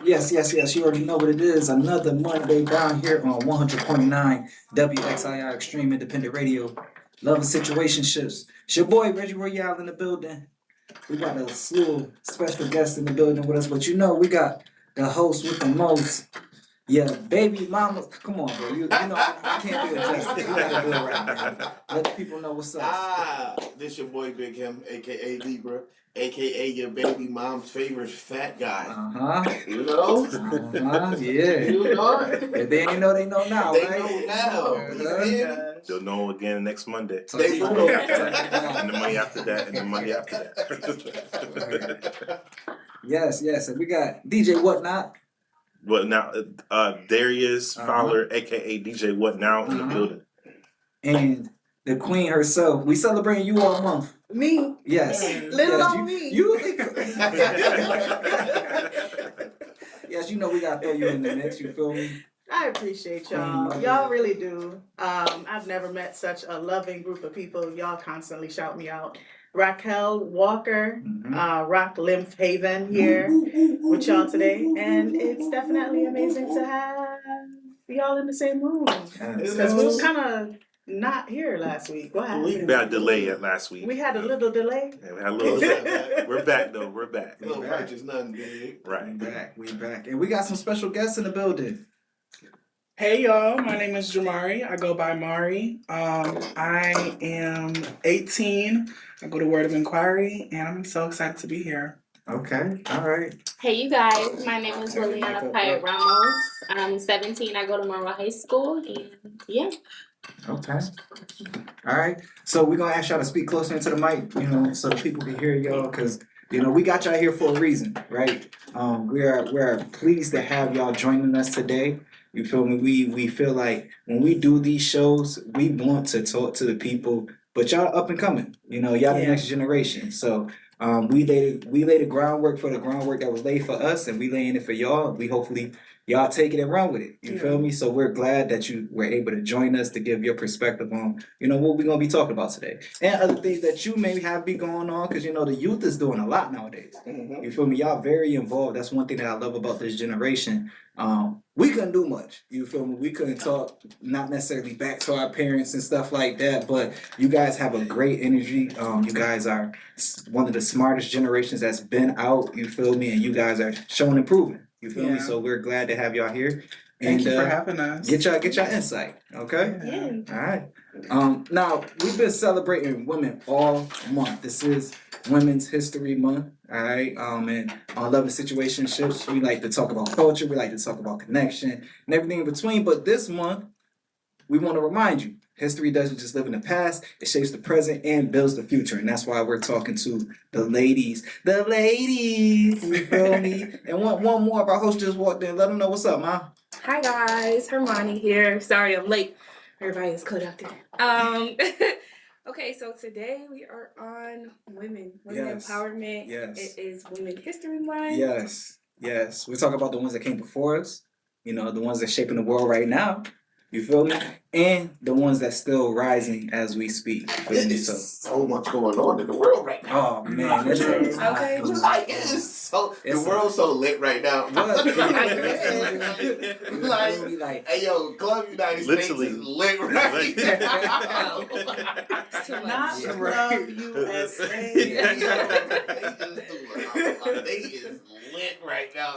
Yes. You already know what it is. Another Monday down here on 100.9 WXIR Extreme Independent Radio. Love and Situationships. It's your boy Reggie Royale in the building. We got a slew of special guests in the building with us, but you know we got the host with the most. Yeah, baby mama. Come on, bro. You know I can't do it justice. You gotta do it right, man. Let the people know what's up. This your boy Big Him, aka Libra, aka your baby mom's favorite fat guy. You know? Yeah. You know? If they ain't know, they know now, They right? know now. They'll know again next Monday. They will. And the Monday after that, and the Monday after that. Yes. And we got DJ Whatnot. What now? Darius Fowler, aka DJ What Now, in the building. And the queen herself. We celebrating you all month. Me? Yes. Little on me. Yes, you know we gotta throw you in the mix, you feel me? I appreciate y'all. Y'all really do. I've never met such a loving group of people. Y'all constantly shout me out. Raquel Walker, Rock Lymph Haven here with y'all today. And it's definitely amazing to have y'all in the same room. Because we was kind of not here last week. What happened? We had a delay last week. We had a little delay. Yeah, we had a little delay. We're back though. We're back. No righteous nothing big. Right. We back. And we got some special guests in the building. Hey y'all, my name is Jamari. I go by Mari. I am 18. I go to Word of Inquiry, and I'm so excited to be here. Okay, all right. Hey you guys, my name is Lilliana and Ramos. I'm 17. I go to Monroe High School, and yeah. Okay. All right. So we're gonna ask y'all to speak closer into the mic, so people can hear y'all, because we got y'all here for a reason, right? We're pleased to have y'all joining us today. You feel me? We feel like when we do these shows, we want to talk to the people, but y'all up and coming. Y'all the next generation. So we lay the groundwork for the groundwork that was laid for us, and we laying it for y'all. We hopefully y'all take it and run with it. You feel me? So we're glad that you were able to join us to give your perspective on, what we're gonna be talking about today. And other things that you may have be going on, because the youth is doing a lot nowadays. You feel me? Y'all very involved. That's one thing that I love about this generation. We couldn't do much. You feel me? We couldn't talk, not necessarily back to our parents and stuff like that, but you guys have a great energy. You guys are one of the smartest generations that's been out, you feel me? And you guys are showing improvement. You feel me? So we're glad to have y'all here. Thank you for having us. Get y'all insight, okay? Yeah. All right. Now, we've been celebrating women all month. This is Women's History Month, all right? And on Love and Situationships, we like to talk about culture, we like to talk about connection, and everything in between. But this month, we want to remind you, history doesn't just live in the past, it shapes the present and builds the future. And that's why we're talking to the ladies. The ladies, you feel me? And one more of our hosts just walked in. Let them know what's up, Ma. Hi guys, Hermione here. Sorry I'm late. Everybody is caught out there. Okay, so today we are on women empowerment. Yes. It is Women History Month. Yes. We're talking about the ones that came before us, the ones that shaping the world right now. You feel me? And the ones that's still rising as we speak. There's so much going on in the world right now. Oh man, this is Okay. Like the world's so lit right now. Like, hey yo, Club United States is lit right now. Not Club USA. They is lit right now.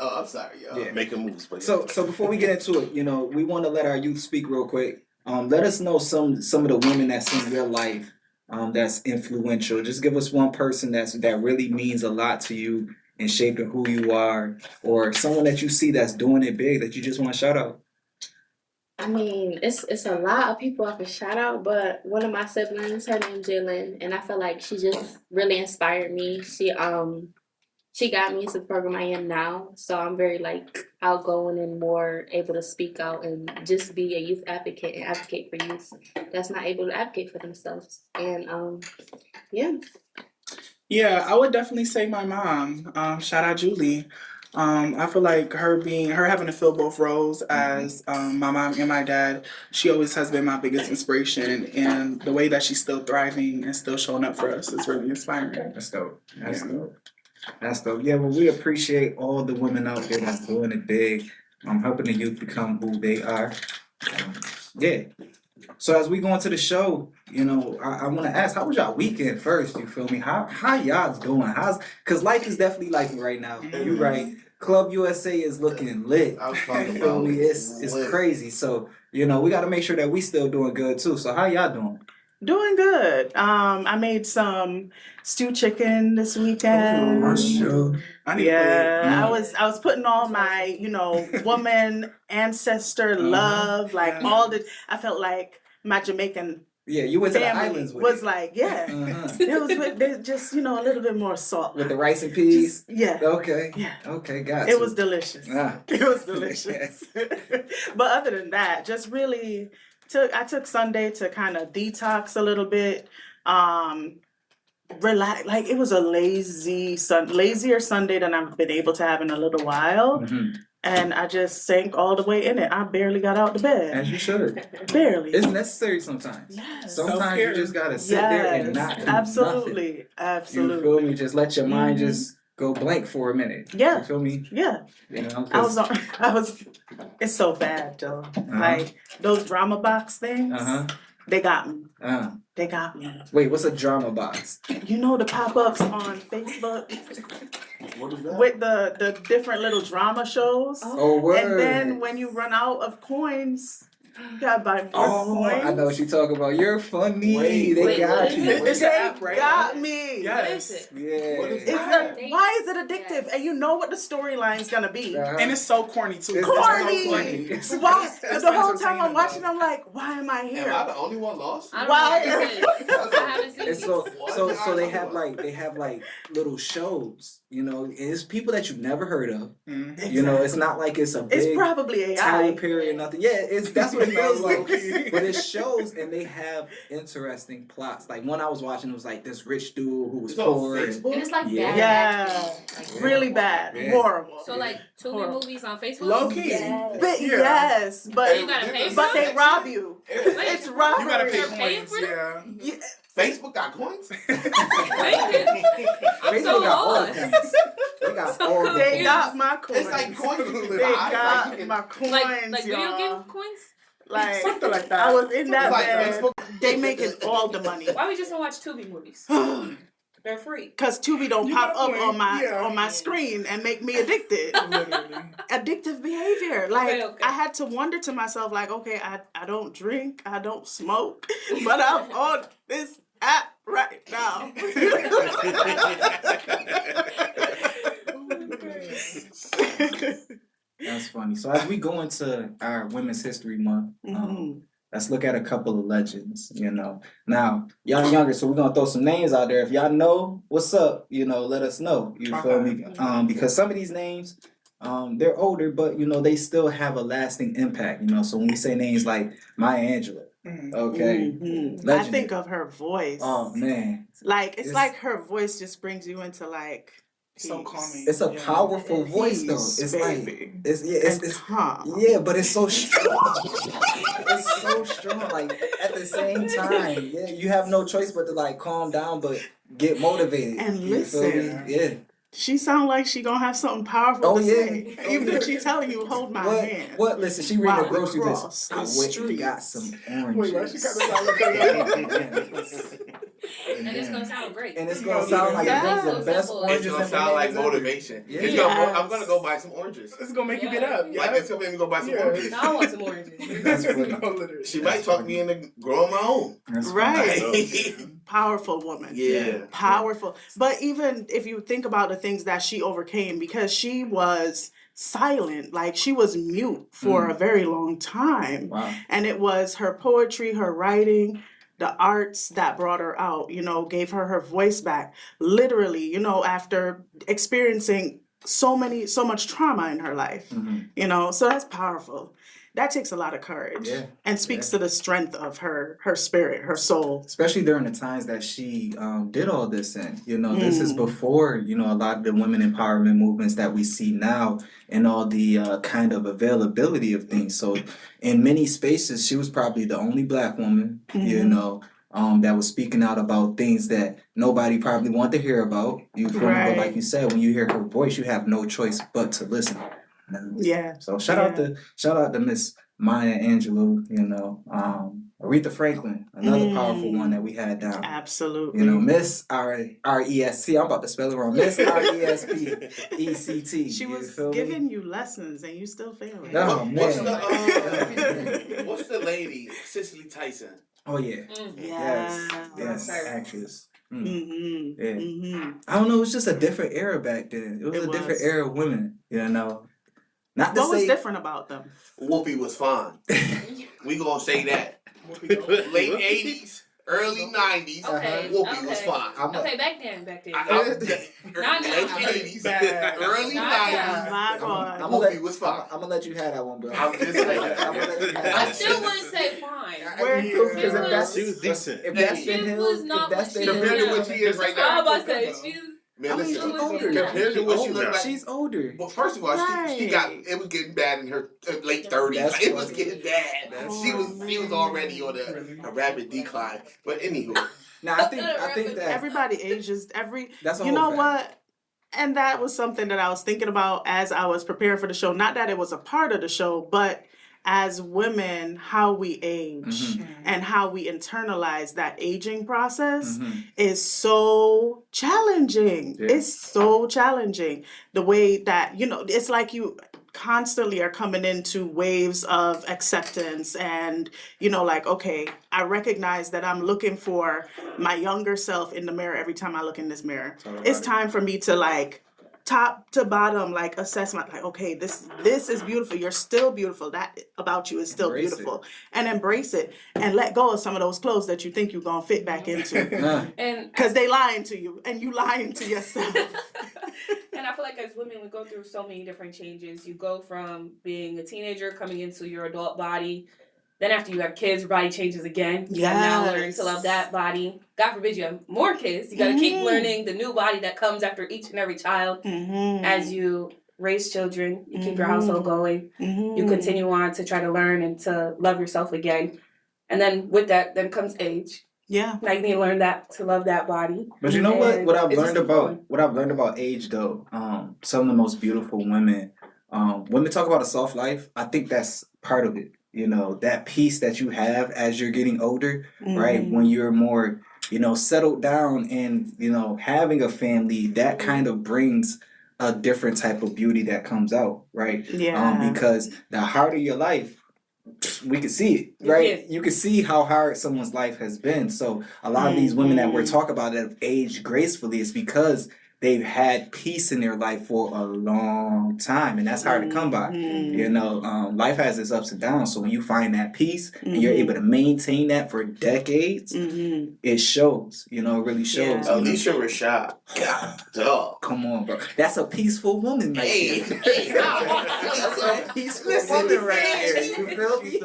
I'm sorry, y'all. Yeah, making moves. But So before we get into it, we want to let our youth speak real quick. Let us know some of the women that's in your life that's influential. Just give us one person that really means a lot to you and shaping who you are, or someone that you see that's doing it big that you just want to shout out. I mean, it's a lot of people I can shout out, but one of my siblings, her name's Jalen, and I feel like she just really inspired me. She got me into the program I am now, so I'm very outgoing and more able to speak out and just be a youth advocate and advocate for youth that's not able to advocate for themselves. And Yeah, I would definitely say my mom. Shout out Julie. I feel like her having to fill both roles as my mom and my dad, she always has been my biggest inspiration, and the way that she's still thriving and still showing up for us is really inspiring. That's dope. That's dope. That's dope. Yeah, well, we appreciate all the women out there that's doing it big, helping the youth become who they are. Yeah. So as we go into the show, I want to ask, how was y'all weekend first? You feel me? How y'all doing? Cause life is definitely life right now. You right. Club USA is looking lit. I was You talking feel about me? It's lit. crazy. So we got to make sure that we still doing good too. So how y'all doing? Doing good. I made some stew chicken this weekend. Sure. I need to play it. Yeah, I was putting all my, woman ancestor love, like all the. I felt like my Jamaican Yeah, you went to the family islands with was it. like, yeah, it was with just a little bit more salt With the rice and peas. yeah. Okay. Yeah. Okay, got It was delicious. Ah. It was delicious. But other than that, just really I took Sunday to kind of detox a little bit. Relax, like it was a lazier Sunday than I've been able to have in a little while. And I just sank all the way in it. I barely got out the bed. As you should. Barely. It's necessary sometimes. Yes. Sometimes Self-care. you just gotta sit there and not do absolutely. nothing. Absolutely. You feel me? Just let your mind just go blank for a minute. Yeah. You feel me? Yeah. 'Cause- it's so bad though. Like those drama box things, they got me. They got me. Wait, what's a drama box? You know the pop-ups on Facebook What is that? with the different little drama shows? Oh, word. And then when you run out of coins, you gotta buy more coins. I know what you talking about. You're funny. Wait, they wait, got what? you. It's an app, right? Got me. Yes. Yeah. What is It's why is it addictive? And you know what the storyline's gonna be. And it's so corny too. It's Corny. It's so Why? It's The whole time I'm entertaining, watching, though. I'm like, why am I Am I here? the only one lost? I don't Why? know what it is. I haven't seen It's it. so they have like little shows, and it's people that you've never heard of. It's not like it's a big It's probably Tyler AI. Perry or nothing. Yeah, that's what it feels like. Low-key. But it shows, and they have interesting plots. Like one I was watching, it was like this rich dude who was It's on poor. and- Facebook? And it's like Yeah. bad Yeah. acting. Like, Really bad. Yeah. Horrible. So like Tubi Horrible. movies on Facebook. Low key. But Yeah. yes, But but you gotta pay for but they it? rob you. Wait, It's robbery. You gotta pay You're paying coins. for it? Yeah. Facebook got coins? I'm Facebook so got all the lost. coins. They got all the They coins. got my coins. It's like coins you can They buy. got Like, you my can, coins, Like video y'all. game coins? Like Something like that. I was in that like bed. Facebook. They making all the money. Why we just don't watch Tubi movies? They're free. Cause Tubi don't You pop got up point. on my Yeah. on my screen and make me addicted. Literally. Addictive behavior. Like Okay. I had to wonder to myself, like, okay, I don't drink, I don't smoke, but I'm on this app right now. That's funny. So as we go into our Women's History Month, Mhm. let's look at a couple of legends. Now y'all younger, so we're gonna throw some names out there. If y'all know what's up, let us know. You feel me? Because some of these names, they're older, but they still have a lasting impact. So when we say names like Maya Angelou, okay, Mhm. I legendary. think of her voice. Oh man, Like it's It's- like her voice just brings you into like So peace. calming. it's a Yeah. powerful voice though. Peace, It's baby. like it's And calm. yeah, but it's so strong. It's so strong. Like at the same time, yeah, you have no choice but to like calm down, but get motivated And You feel me? listen. Yeah. She sound like she gonna have something powerful Oh, to yeah. say. Even if she telling you, hold my hand. What? Listen, she reading While the we grocery cross list. the I went and got streets. some oranges. Wait, why she kinda sound like And it's gonna sound great. And it's gonna sound like Yeah. the best It's oranges It's gonna in sound like bananas ever. motivation. Yeah. It's gonna, I'm gonna go buy some oranges. It's gonna make you get up. Yeah. Like it's gonna make me go buy some Yeah. oranges. Now I want some oranges. That's funny. No, literally. She might talk me into growing my own. That's Right. funny. Powerful woman. Yeah. Powerful. But even if you think about the things that she overcame, because she was silent, like she was mute for a very long time. Wow. And it was her poetry, her writing, the arts that brought her out, gave her voice back. Literally, after experiencing so much trauma in her life, so that's powerful. That takes a lot of courage. Yeah. And speaks to the strength of her spirit, her soul. Especially during the times that she did all this in. This is before, a lot of the women empowerment movements that we see now and all the kind of availability of things. So in many spaces, she was probably the only Black woman, that was speaking out about things that nobody probably wanted to hear about. You feel me? But like you said, when you hear her voice, you have no choice but to listen. Yeah. So shout out to Miss Maya Angelou, you know, Aretha Franklin, another powerful one that we had down. Absolutely. You know, Miss R-E-S-T. I'm about to spell it wrong. Miss R-E-S-P-E-C-T. She was giving you lessons and you still failing. Oh, man. What's the lady? Cicely Tyson. Oh, yeah. Yeah. Yes, actress. Yeah. Mm-hmm. I don't know, it was just a different era back then. It was a different era of women, you know. Not to What was say different about them? Whoopi was fine. We gonna say that. Late 80s, early 90s, Okay, Whoopi was fine. Okay, back then. Late Not now. 80s, early Not 90s, My God. Whoopi was fine. I'm gonna let you have that one, bro. I'm just saying. I still wouldn't say fine. Because if that's She was decent. if that's She the hill, was not if that's what the she hill, Compared to what she is right I now. was about to say, she's Man, I mean, listen, she's older. compared to what she looked like. She's older. Well, first of all, she got it was getting bad in her late 30s. That's It was funny. getting bad. She was already on a rapid decline. But anywho, Now I think that Everybody ages. that's a You whole know fact. what? And that was something that I was thinking about as I was preparing for the show. Not that it was a part of the show, but as women, how we age and how we internalize that aging process is so challenging. Yeah. It's so challenging. The way that, you know, it's like you constantly are coming into waves of acceptance and, you know, like, okay, I recognize that I'm looking for my younger self in the mirror every time I look in this mirror. It's time for me to like top to bottom like assessment, like, okay, this is beautiful, you're still beautiful, that about you is still Embrace beautiful, and embrace it and let go of some of those clothes that you think you're gonna fit back into and because they lying to you and you lying to yourself. and I feel like as women we go through so many different changes. You go from being a teenager coming into your adult body. Then after you have kids, your body changes again. You gotta now learn to love that body. God forbid you have more kids. You gotta keep learning the new body that comes after each and every child. As you raise children, you keep your household going. You continue on to try to learn and to love yourself again. And then with that, then comes age. Yeah. Now you need to learn that to love that body. But you know what? And What I've it's learned just about age, though, some of the most beautiful women. Women talk about a soft life. I think that's part of it. You know, that peace that you have as you're getting older, right? When you're more, you know, settled down and, you know, having a family, that kind of brings a different type of beauty that comes out, right? Yeah. Because the harder your life, we can see it, right? You can see how hard someone's life has been. So a lot of these women that we're talking about that have aged gracefully is because they've had peace in their life for a long time, and that's hard to come by. You know, life has its ups and downs. So when you find that peace and you're able to maintain that for decades, it shows. You know, it really shows. Yeah. Alicia Rashad. Dog. Come on, bro. That's a peaceful woman, right Hey, there. hey, That's a peaceful woman right there. You feel me?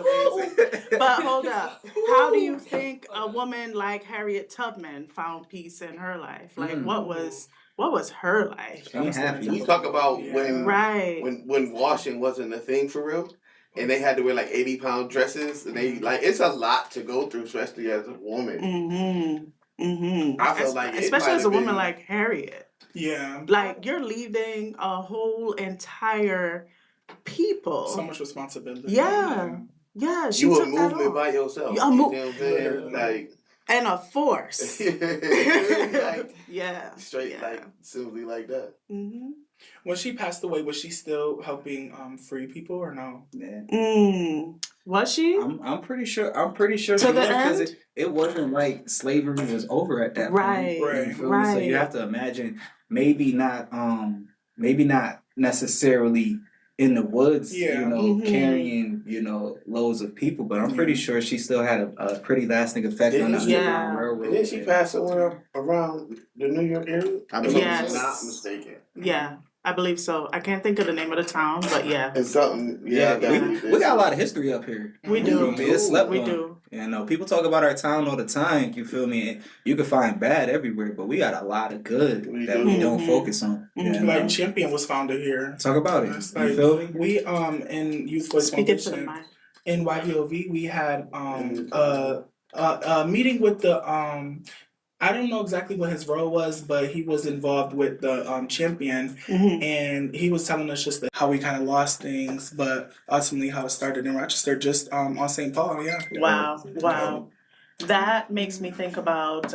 But hold up. How do you think a woman like Harriet Tubman found peace in her life? Like, what was her life? She ain't happy. we talk about when Right. when washing wasn't a thing for real, and they had to wear like 80-pound dresses, and they like it's a lot to go through, especially as a woman. I feel like it especially might as a have woman been- like Harriet. Yeah. Like, you're leading a whole entire people. So much responsibility. Yeah. Yeah, she You a took that movement on. by yourself. Yeah, You know what I'm saying? Like And a force. like Yeah. straight Yeah. like simply like that. When she passed away, was she still helping free people or no? Yeah. Was she? I'm pretty sure. I'm pretty sure To she the was, because end? it wasn't like slavery was over at that Right, point. Right. You feel me? So you have to imagine maybe not necessarily in the woods, Yeah. you know, carrying, you know, loads of people, but I'm pretty sure she still had a pretty lasting effect on the Didn't she? Underground Yeah. Railroad. Didn't she pass somewhere around the New York area? I If believe I'm Yes. not mistaken. Yeah, I believe so. I can't think of the name of the town, but yeah. It's something. Yeah, definitely. we got a lot of history up here. We You do. feel me? It's slept We on. do. You know, people talk about our town all the time. You feel me? You can find bad everywhere, but we got a lot of good We that do. we don't focus on. You know? Like Champion was founded here. Talk about it. It's You like, feel me? We in Youth Voice Speaking to the Foundation mic. in YVOV we had meeting with the I don't know exactly what his role was, but he was involved with the champion, and he was telling us just how we kind of lost things, but ultimately how it started in Rochester, just on St. Paul. Yeah. Wow. That makes me think about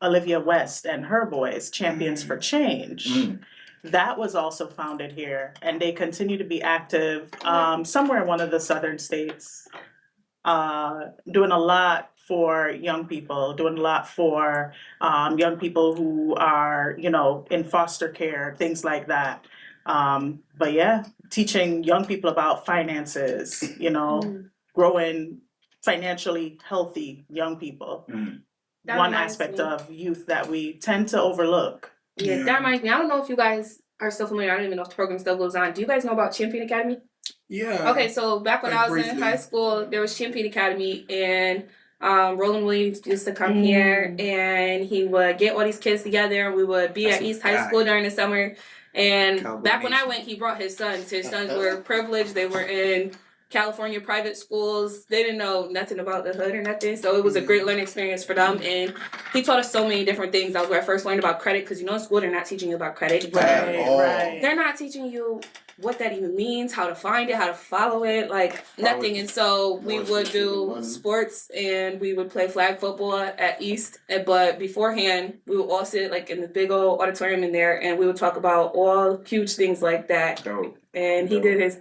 Olivia West and her boys, Champions for Change. That was also founded here, and they continue to be active somewhere in one of the southern states, doing a lot for young people, doing a lot for young people who are, in foster care, things like that. But yeah, teaching young people about finances, growing financially healthy young people. One aspect of youth that we tend to overlook. Yeah, that reminds me. I don't know if you guys are still familiar. I don't even know if the program still goes on. Do you guys know about Champion Academy? Yeah. Okay, so back when I was in high school, there was Champion Academy, and Roland Williams used to come here, and he would get all these kids together, and we would be at East High School during the summer. And back when I went, he brought his sons. His sons were privileged. They were in California private schools. They didn't know nothing about the hood or nothing, so it was a great learning experience for them. And he taught us so many different things. That was where I first learned about credit, because in school they're not teaching you about credit. Right. They're not teaching you what that even means, how to find it, how to follow it, like nothing. And so we would do sports, and we would play flag football at East. But beforehand, we would all sit like in the big old auditorium in there, and we would talk about all huge things like that. Dope. And he did his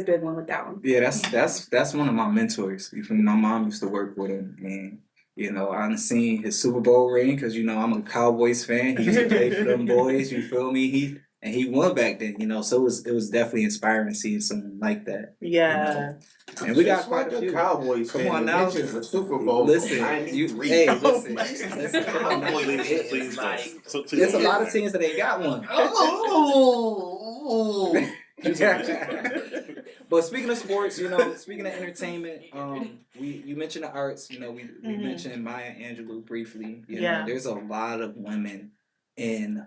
big one with that one. Yeah, that's one of my mentors. My mom used to work with him, and I've seen his Super Bowl ring, because I'm a Cowboys fan. He used to play for them boys. You feel me? He won back then. So it was definitely inspiring seeing someone like that. Yeah. And we got quite a few Cowboys. Come on now. The Super Bowl. Listen, listen. Come on now. Please, There's a lot of teams that ain't got one. But speaking of sports, speaking of entertainment, you mentioned the arts. We mentioned Maya Angelou briefly. There's a lot of women in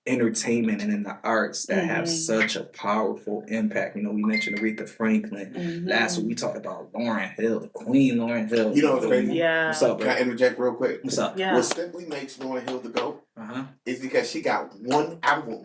entertainment and in the arts that have such a powerful impact. We mentioned Aretha Franklin. Last week we talked about Lauryn Hill, Queen Lauryn Hill. You know what's crazy? Yeah. What's up, bro? Can I interject real quick? What's up? Yeah. What simply makes Lauryn Hill the GOAT is because she got one album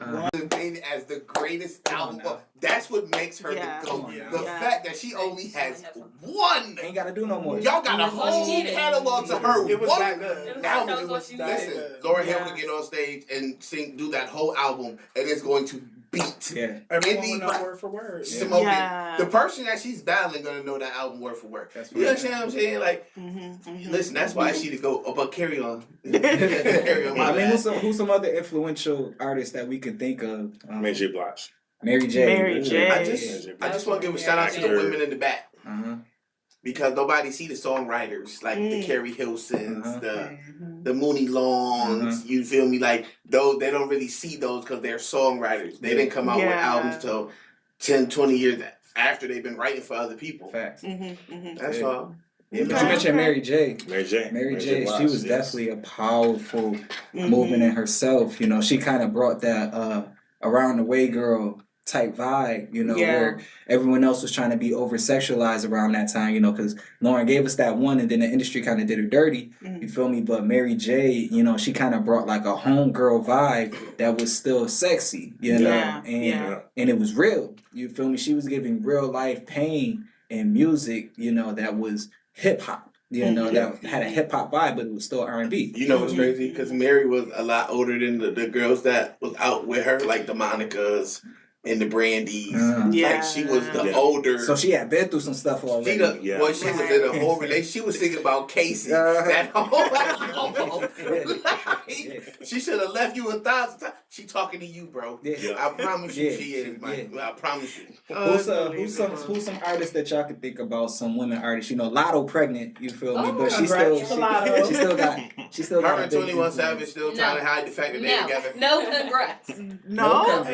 named as the greatest album. That's what makes her the GOAT. The fact that she only has one. Ain't gotta do no more. Y'all got a whole catalog to her. It was one that good. album. It was that Listen, good. Lauryn Hill could get on stage and do that whole album, and it's going to beat. Yeah. Everyone will know word for word. Smoking. Yeah. The person that she's battling gonna know that album word for word. That's You understand what I'm saying? Like, listen, that's why she the GOAT. Oh, but carry on. Carry on. I mean, who's some other influential artists that we can think of? Mary J. Blige. Mary J. Mary J. I just want to give a shout out to the women in the back. Because nobody see the songwriters like the Carrie Hilsons, the Mooney Longs. You feel me? Like though they don't really see those because they're songwriters. They didn't come out with albums till 10, 20 years after they've been writing for other people. Facts. That's all. Yeah, but you mentioned Mary J. Mary J. She was definitely a powerful movement in herself. She kind of brought that around the way girl type vibe, where everyone else was trying to be over sexualized around that time, because Lauren gave us that one, and then the industry kind of did her dirty. You feel me? But Mary J, she kind of brought like a homegirl vibe that was still sexy, and it was real. You feel me? She was giving real life pain and music, that was hip hop. That had a hip hop vibe, but it was still R&B. You know what's crazy? Because Mary was a lot older than the girls that was out with her, like the Monicas and the Brandies. Like she was the older. So she had been through some stuff already. She was in a whole relationship. She was thinking about Casey. That whole she should have left you 1,000 times. She talking to you, bro. I promise you she is, Mike. I promise you. Who's some artists that y'all can think about? Some women artists. Lotto pregnant. You feel me? But she still got. Her and 21 Savage still trying to hide the fact that they're together. No congrats. No.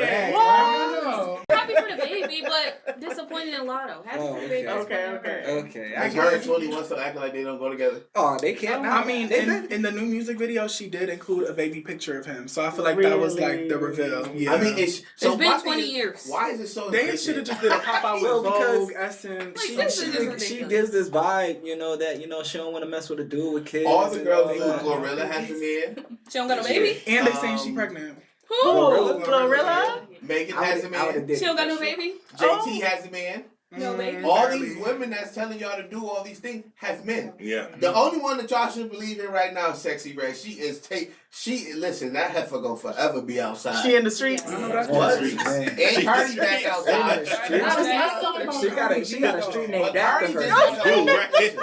Happy for the baby, but disappointed winning lotto. Happy Oh, for your okay. baby. Okay. I Like get her it. and 21 still acting like they don't go together. Oh, they can't now. I mean, They in the new music video, she did include a baby picture of him, so I feel like that was like the reveal. Yeah, I mean, it's been my 20 thing is, years. Why is it so? they should have just did a pop out with Well, because- Vogue, Essence. Like, She, this is just she ridiculous. gives this vibe, that she don't want to mess with a dude with kids. All the and girls all knew that. Glorilla has a man. She don't got no baby? And they saying she Um, pregnant. Who? Glorilla? Megan I has a would have man. did. She don't got no baby? JT has a man. No baby. All Barely. these women that's telling y'all to do all these things has men. Yeah. The only one that y'all should believe in right now is Sexy Red. Listen, that heifer gonna forever be outside. She in the streets? I know that's What? the streets. Man. And Cardi back outside. She got a street named But after Cardi her. just Dude, got right?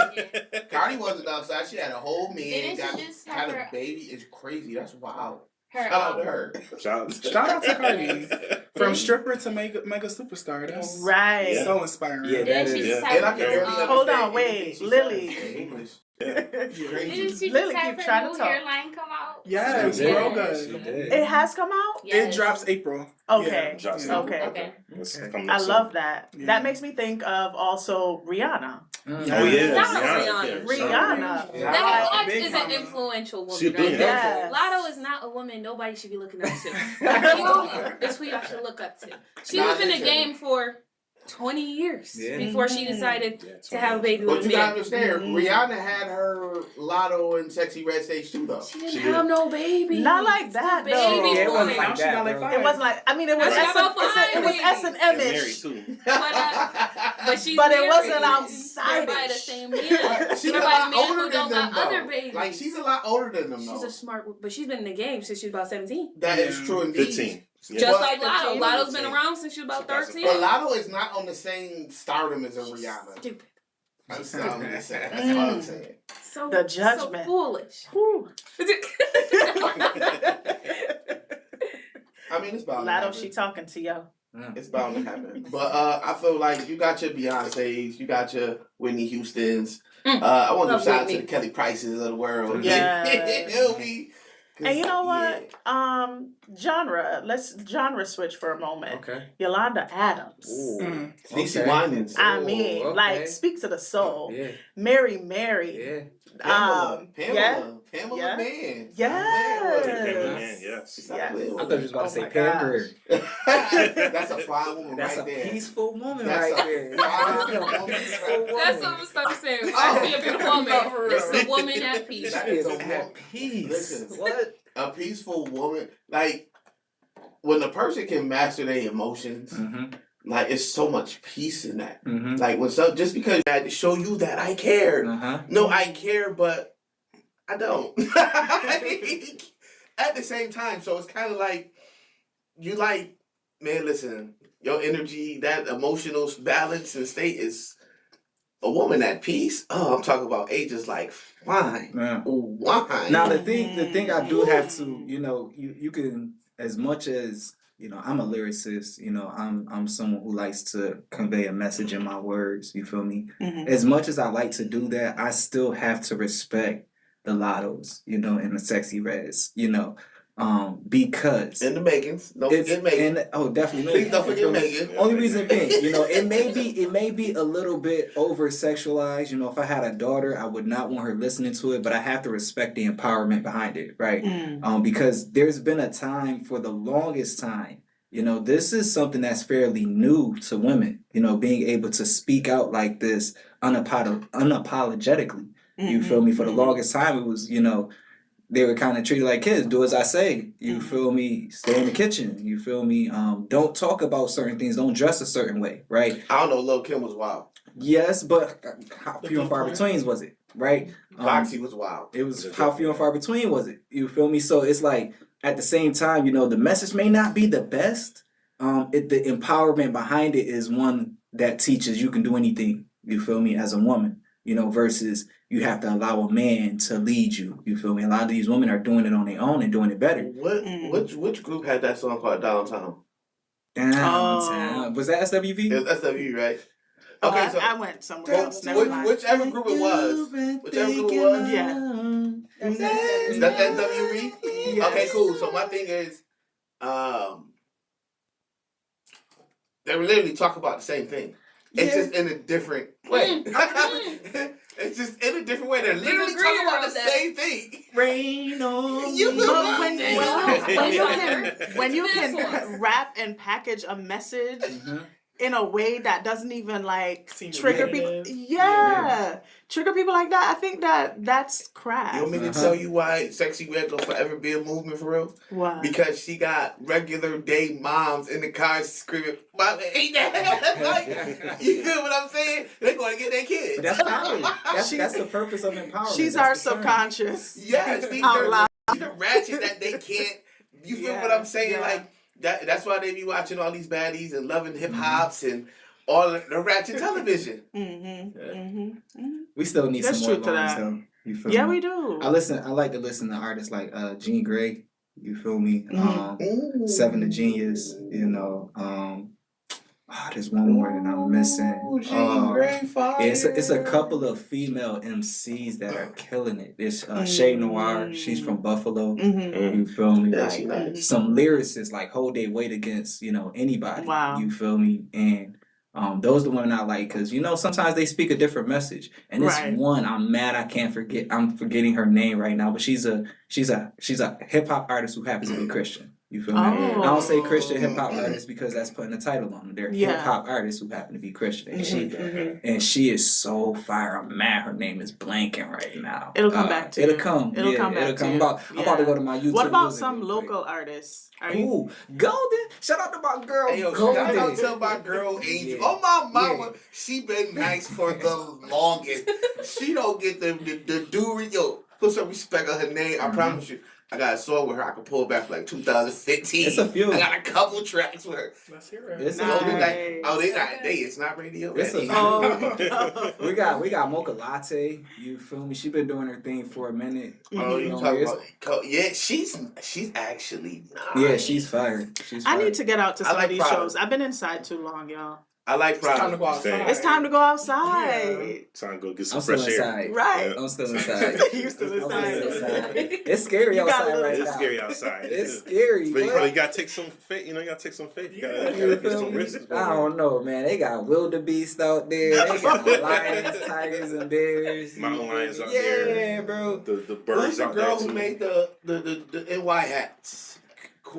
Cardi wasn't outside. She had a whole man, Didn't she just have had a her- baby. It's crazy. That's wild. Her, Shout out to her. Shout out to Cardi. From stripper to mega superstar. That's Right. Yeah. so inspiring. Yeah, Didn't that she is. just And I have can her, barely um, understand Hold on, anything wait, she Lily. says in English. Didn't she Lily just have keep her trying to new talk. hairline come out? Yes, She did. real She good. did. It has come out? It Yes. drops April. Okay. Yeah. Okay. Okay. I love that. Yeah. That makes me think of also Rihanna. Mm. Oh yeah, Not Rihanna. Rihanna. Yeah. That Like, is big an mama. influential woman. She a right billionaire. there. Yes. Lotto is not a woman nobody should be looking up to. It's who y'all should look up to. She Nah, was in the listen. game for 20 years Yeah. before she decided to have a baby But with you me. gotta understand, Rihanna had her Lotto and Sexy Red stage too, though. She didn't She have no baby. Not like that, It's the though. baby Yeah, it wasn't boy. like Now she that, got like bro. five. It was like, I mean, it was That's S about and, it was fine. S and Married M-ish. too. But she's But it married. wasn't outside-ish. They're by the same man. She's a They're by lot the man older who than don't them, got other though. babies. Like, she's a lot older than them, She's though. a smart, but she's been in the game since she was about 17. That is Yeah. true indeed. 15. Yeah. Just But- like Lotto. 15. Lotto's been around since she was about 13. But Lotto is not on the same stardom as a Rihanna. Stupid. That's all I'm just saying. That's all I'm saying. So The judgment. So foolish. Whew. I mean, it's bound to Lotto, happen. she talking to you. It's bound to happen. But I feel like you got your Beyonce's, you got your Whitney Houston's. I want to Love shout out to Whitney. the Kelly Prices of the world. Yes. It'll be- 'cause, And you know what? yeah. Genre. Let's genre switch for a moment. Okay. Yolanda Adams. Mm. Stacey Okay. Winans. I Oh, mean, okay. like, speak to the soul. Yeah. Mary Mary. Yeah. Pamela. Yeah. Pamela Yeah. Man. Yes. Man, yes. She's Yes. I thought you was about to Oh say my Pam gosh. Grier. That's a fine woman That's right a there. peaceful woman That's right a there. fine woman. Peaceful woman. That's what I'm starting to say. I be a beautiful woman. No, for real. It's a woman at peace. That She is is a at woman. peace. Listen. What? A peaceful woman. Like, when a person can master their emotions, Mm-hmm. like, it's so much peace in that. Mm-hmm. Like, just because I had to show you that I care. Uh-huh. No, I care, but I don't. At the same time, so it's kind of like, you like, man, listen, your energy, that emotional balance and state is a woman at peace. Oh, I'm talking about ages like wine. Yeah. Wine. Now the thing I do have to, you can, as much as I'm a lyricist. I'm someone who likes to convey a message in my words. You feel me? Mhm. As much as I like to do that, I still have to respect the Lottos, and the Sexy Reds, because In the makings. Don't it's forget Megan. definitely Please don't Megan. forget You feel me? Megan. Only reason being, it may be a little bit over sexualized. If I had a daughter, I would not want her listening to it, but I have to respect the empowerment behind it, right? Because there's been a time, for the longest time, this is something that's fairly new to women, being able to speak out like this unapologetically. You feel me? For the longest time, it was, they were kind of treated like kids. Do as I say. You feel me? Stay in the kitchen. You feel me? Don't talk about certain things. Don't dress a certain way, right? I don't know, Lil' Kim was wild. Yes, but how few and far between was it, right? Foxy was wild. It was how few and far between was it? You feel me? So it's like, at the same time, the message may not be the best. The empowerment behind it is one that teaches you can do anything. You feel me? As a woman, versus you have to allow a man to lead you. You feel me? A lot of these women are doing it on their own and doing it better. Which group had that song called Downtown? Downtown. Was that SWV? It was SWV, right? Okay, so I went somewhere else. Never mind. whichever group it was. Whichever group it was. Yeah. Is that SWV? Yes. Okay, cool. So my thing is, they were literally talking about the same thing. It's just in a different way. It's just in a different way. They're literally agree talking about with the that. same thing. Rain on You me. feel when you can rap and package a message in a way that doesn't even like Seem trigger repetitive. people, trigger people like that. I think that's craft. You want me to tell you why Sexy Red gonna forever be a movement for real? Why? Because she got regular day moms in the car screaming, "Mama, ain't that?" Like, you feel what I'm saying? They're going to get their kids. But that's power. That's the purpose of empowerment. She's That's our the term. subconscious. Yes, these Out are loud. ratchet that they can't. You feel what I'm saying? Like that's why they be watching all these baddies and loving hip hops and all the ratchet television. We still need There's some more truth to lines that. though. You feel Yeah, me? we do. I like to listen to artists like Jean Grey. You feel me? Ooh. Seven the Genius. You know. There's one more that I'm missing. It's a couple of female MCs that are killing it. It's Shay Noir. She's from Buffalo. You feel me? Yeah, Like, she nice. some lyricists like hold their weight against anybody. Wow. You feel me? And those the one I like because sometimes they speak a different message. And it's one I'm mad I can't forget. I'm forgetting her name right now, but she's a hip hop artist who happens to be Christian. You feel me? I don't say Christian hip hop artist because that's putting a title on them. They're hip hop artists who happen to be Christian. And she is so fire. I'm mad her name is blanking right now. It'll come back to you. It'll come. It'll come back to you. I'm about to go to my YouTube. What about music some real quick. local artists? Ooh, Golden. Shout out to my girl, Hey, yo, Golden. shout out to my girl Angel. Yeah. Oh my mama, she been nice for the longest. She don't get the do. Yo, put some respect on her name. I promise you. I got a song with her I can pull back for like 2015. It's a few. I got a couple tracks with her. Let's hear it. It's They not. It's not radio. It's ready. we got Mocha Latte. You feel me? She been doing her thing for a minute. Oh, you know, talking it's- about? Yeah, she's actually nice. Yeah, she's fire. I need to get out to some like of these Prada. shows. I've been inside too long, y'all. I like It's time to go Prada. outside. It's time to go outside. Time to go get some I'm still fresh air. inside. Right. I'm still inside. You still I'm inside. It's scary You got outside a right It's now. scary outside. It's scary. But you boy. gotta take some faith. You gotta take some faith. You gotta You take feel some me? risks. I don't know, man. They got wildebeest out there. They got lions, tigers, and bears. Mountain lions out there. Yeah, bro. The Who's birds the out there girl who too. made the NY hats?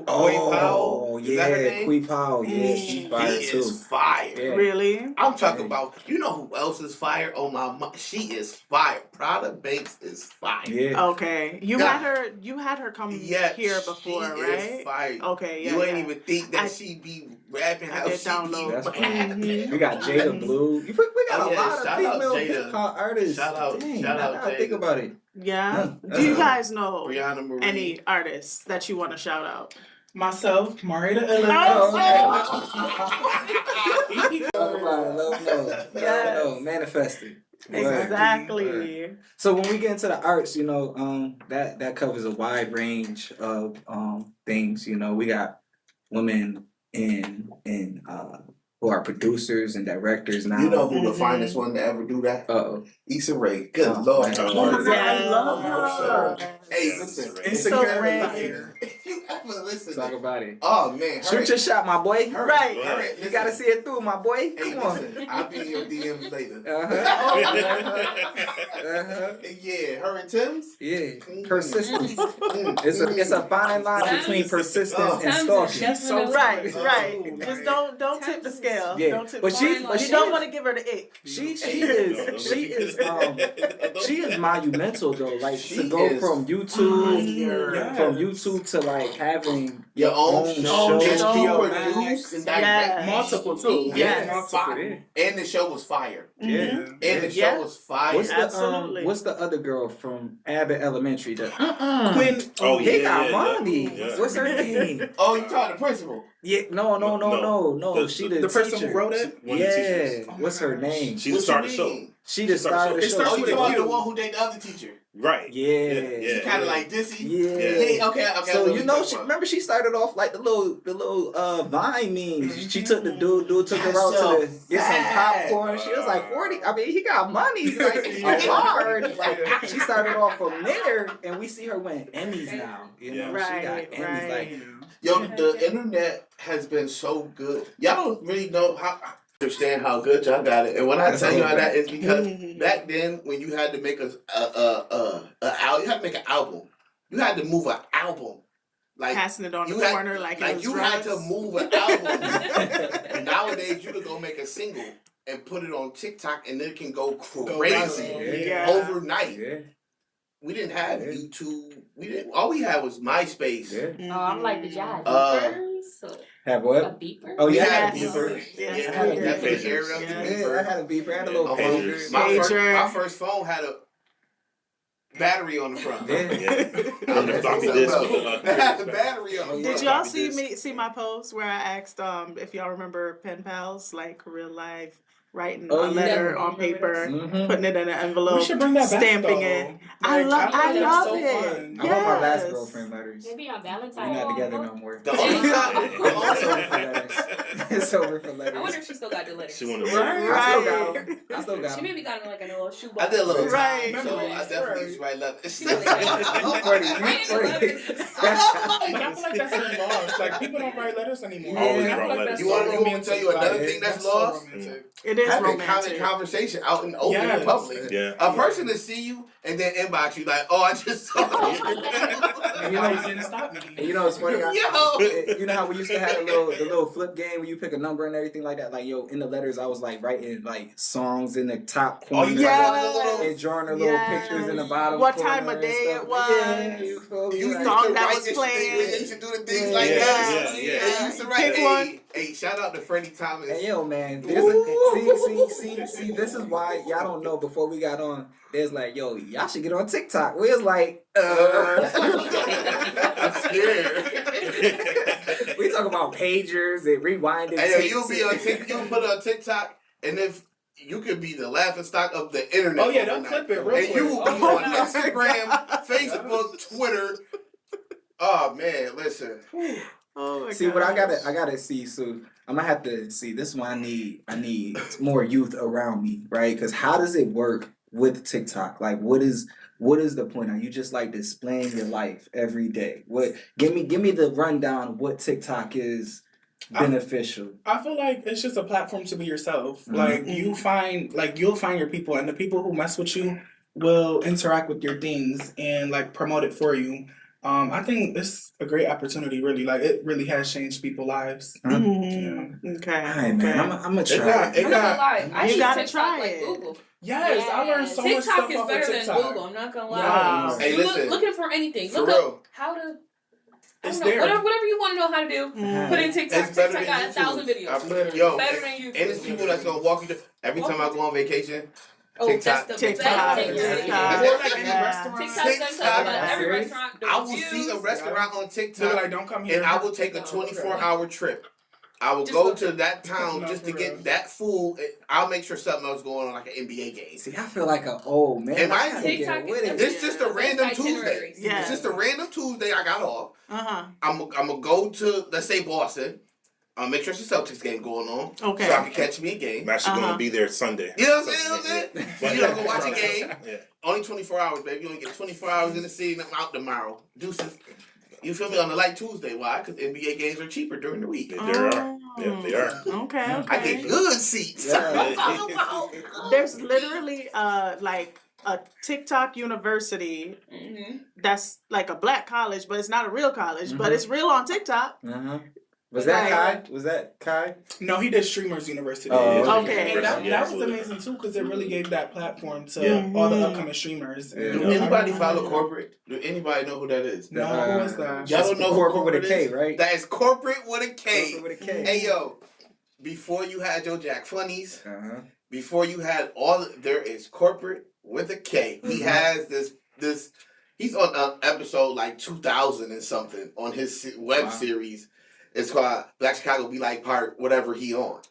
Oh, Is that her yeah, name? Queen Powell. Yeah, she's She fire too. is fire. Yeah. Really? I'm talking about, you know who else is fire? Oh my mom, she is fire. Prada Banks is fire. Yeah. Okay. You had her come Yeah, here before, she right? is fire. Okay, yeah. You ain't yeah. even think that I- she be rapping I how did she download. be That's rapping. We got Jada Blue. We got Oh, a yeah, lot of shout out female Jada. hip hop artists. Shout out I think Jada. about it. Yeah. Huh. Do you guys know Brianna Marie. any artists that you want to shout out? Myself, Marita Oh, No, manifested. Exactly. So when we get into the arts, that covers a wide range of things. We got women in who are producers and directors now. You know who the finest one to ever do that? Uh-oh. Issa Rae. Good Oh, Lord. man. Oh my God, I Yeah. love her. Hey, Yes, listen. right. Insecure Rae. fire. If you ever listen, Talk about it. oh man, Shoot your shot, my boy. Right. You gotta see it through, my boy. Hey, Come on. listen, I'll be in your DMs later. Uh-huh. Yeah, her and Tim's. Yeah. Persistence. Mm. It's a fine line between persistence and stalking. So Right, fire. right. Oh, Just man. don't tip the scale. Yeah, Don't tip but the she- scale. but You she- don't want to give her the ick. She is monumental though. Like She to go is from YouTube Yes. from YouTube to like having Your own show. show. And she Show. produced and Yes. directed. Multiple too. Yes. Multiple. And the show was fire. Yeah. And the show Yeah. was fire. Absolutely. What's the other girl from Abbott Elementary? Quinn. Oh, They yeah, got yeah, money. yeah. What's her name? Oh, you talking the principal? Yeah, no. The- She the the person teacher. who wrote it? One of the Yeah. teachers. Oh my What's her gosh. name? She What started the you show. mean? She just started the It show. starts Oh, you with a talking Q. the one who dated the other teacher? Right. Yeah. She kind of like Dissy. Yeah. Yeah. Okay. So what you we know, talking about. remember she started off like the little Vine memes. She took the dude took her out That's to so get some bad. popcorn. She was like 40. I mean, he got money, like a yard. Like she started off from there, and we see her win Emmys now. You know, Yeah. she got Emmys. Like Yo, the internet has been so good. Y'all don't really know understand how good y'all got it. And when I That's tell you all all that, right. it's because back then when you had to make you had to make an album. You had to move an album. Like Passing it on the you had, corner like it was you had to drugs. move an album. And nowadays you could go make a single and put it on TikTok and it can go crazy Yeah. overnight. Yeah. We didn't have YouTube. All we had was MySpace. Yeah. Oh, I'm like, did y'all have beepers? So, Have a what? beeper? Oh, We yeah. had Yes. beepers. Yes. I had a That beeper. was the era of the Yeah. beeper. Yeah, I had a beeper. I had a little Pagers. pager. My first phone had a battery on the front. Yeah. On the floppy disk with It had the battery on the Did front. Did y'all Floppy see my post where I asked if y'all remember pen pals, like real life, writing Oh, a letter yeah. on paper, Mhm. putting it in an envelope, We should bring that back, stamping though. it. I Like, love think that's it. so fun. I want my last Yes. girlfriend letters. Maybe on We're Valentine's. not together no more. The only time, It's over for letters. It's over for I wonder letters. if she still got the letters. She wanna I still got them. I still got She them. maybe got in like a little shoebox. I did a little Right. time, so I definitely used to write letters. She was like, I'm 40. I'm 40. But I feel like that's been lost. Like, people don't write letters anymore. Yeah. I feel like that's You so want me to romantic. tell you another Like, thing that's so lost? romantic. It is Having romantic. conversation out in the open Yes. in public. Yeah. A person to see you and then inbox you like, oh, I just saw you. And you didn't stop me. And you know it's funny? Yo. You know how we used to have the little flip game where you pick a number and everything like that? Like, yo, in the letters, I was like writing like songs in the top Oh, corner. you got And drawing the little pictures in the bottom What corner time of and day stuff. it was. Yeah, you feel me? You used Song to that write was this playing. thing, you used to do the things Yeah. like that. Yeah. And you used to write, Pick one. hey, shout out to Freddie Thomas. Hey, yo, man, there's a, see, this is why y'all don't know before we got on. There's like, yo, y'all should get on TikTok. We was like, I'm scared. we talk about pagers and rewinding. Hey, yo, tapes you'll be on TikTok, you'll put it on TikTok, and if you could be the laughing stock of the internet. Oh, yeah, don't overnight. clip it real And quick. you will be Oh, on my Instagram, Facebook, Twitter. Oh man, listen. Oh my See what I gotta see. So I'm gonna have to see. This one I need more youth around me, right? Because how does it work with TikTok? Like, what is the point? Are you just like displaying your life every day? What? Give me the rundown of what TikTok is beneficial. I feel like it's just a platform to be yourself. Mhm. Like you'll find your people, and the people who mess with you will interact with your things and like promote it for you. I think it's a great opportunity, really. Like it really has changed people's lives. Mm-hmm. Okay. All right, man. I'm gonna try. got- I'm not gonna lie. I You use gotta TikTok try like it. Google. Yes, I learned so much TikTok stuff is off better of than TikTok. Google. I'm not gonna lie. Wow. Hey, You listen. looking for anything. For Look real. up how to. I It's don't know, there. whatever you want to know how to do. Mhm. Put in TikTok. It's better TikTok got than 1,000 YouTube. videos. Yo, Better than YouTube. and it's people that's gonna walk you through. Every time I go on vacation, Oh, TikTok. that's the TikTok. best. TikTok. Or like any Yeah. restaurant. TikTok's gonna talk about every Serious? restaurant. the I will reviews. see a restaurant on They're TikTok like, don't come here. and I will take a 24-hour trip. I will Just go look- to that town No, just to for get real. that food. I'll make sure something else going on, like an NBA game. See, I feel like an old man. Am I- I gotta get TikTok with is it. It's just a Best random Tuesday. itineraries. Yeah. It's just a random Tuesday. I got off. Uh-huh. I'm gonna go to, let's say, Boston. I'll make sure it's a Celtics game going on. Okay. So I can catch me a game. I'm actually Uh-huh. gonna be there Sunday. You know what I'm saying? But- You know, go watch a game. Yeah. Only 24 hours, baby. You only get 24 hours in the city and I'm out tomorrow. Deuces. You feel me? On the light Tuesday. Why? Because NBA games are cheaper during the week. Yeah, there are. Yeah, they are. Okay, okay. I get good seats. Yeah. There's literally like a TikTok university Mhm. that's like a black college, but it's not a real college, but Mhm. it's real on TikTok. Uh-huh. Was that Kai? Was that Kai? No, he did Streamers University. Oh, okay. And that Yeah. was amazing too, because it really gave that platform to Yeah. all the upcoming streamers. Yeah. Do anybody follow corporate? Do anybody know who that is? No, who was that? Y'all don't know who Corporate with a corporate K, is? right? That is corporate with a K. Corporate with a K. Hey yo, before you had your Jack Funnies, Uh-huh. before you had there is corporate with a K. He has this. He's on an episode like 2000 and something on his web Wow. series. It's called Black Chicago Be Like Part whatever he on.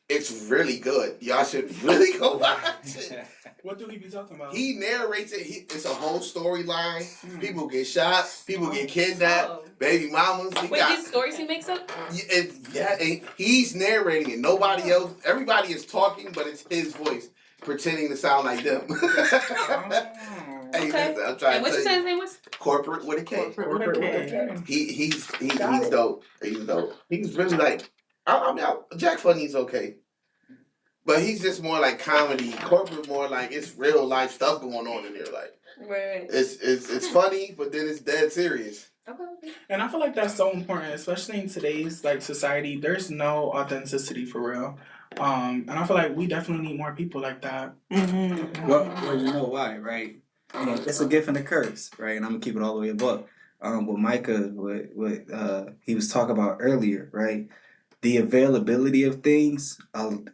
It's really good. Y'all should really go watch it. What do he be talking about? He narrates it. It's a whole storyline. Mm. People get shot. People get kidnapped. Oh. Baby mamas. He Wait, got, these stories he makes up? and he's narrating it. Nobody else. Everybody is talking, but it's his voice pretending to sound like them. Hey, Okay. listen, I'm trying And what to you tell said you. his name was? Corporate with a K. Corporate with a K. He's dope. He's dope. He's really like. I mean, Jack Funny's okay. But he's just more like comedy. Corporate more like it's real life stuff going on in there. Like Right. it's funny, but then it's dead serious. Okay. And I feel like that's so important, especially in today's like society. There's no authenticity for real. And I feel like we definitely need more people like that. Well, you know why, right? It's a gift and a curse, right? And I'm gonna keep it all the way above. What Micah, what he was talking about earlier, right? The availability of things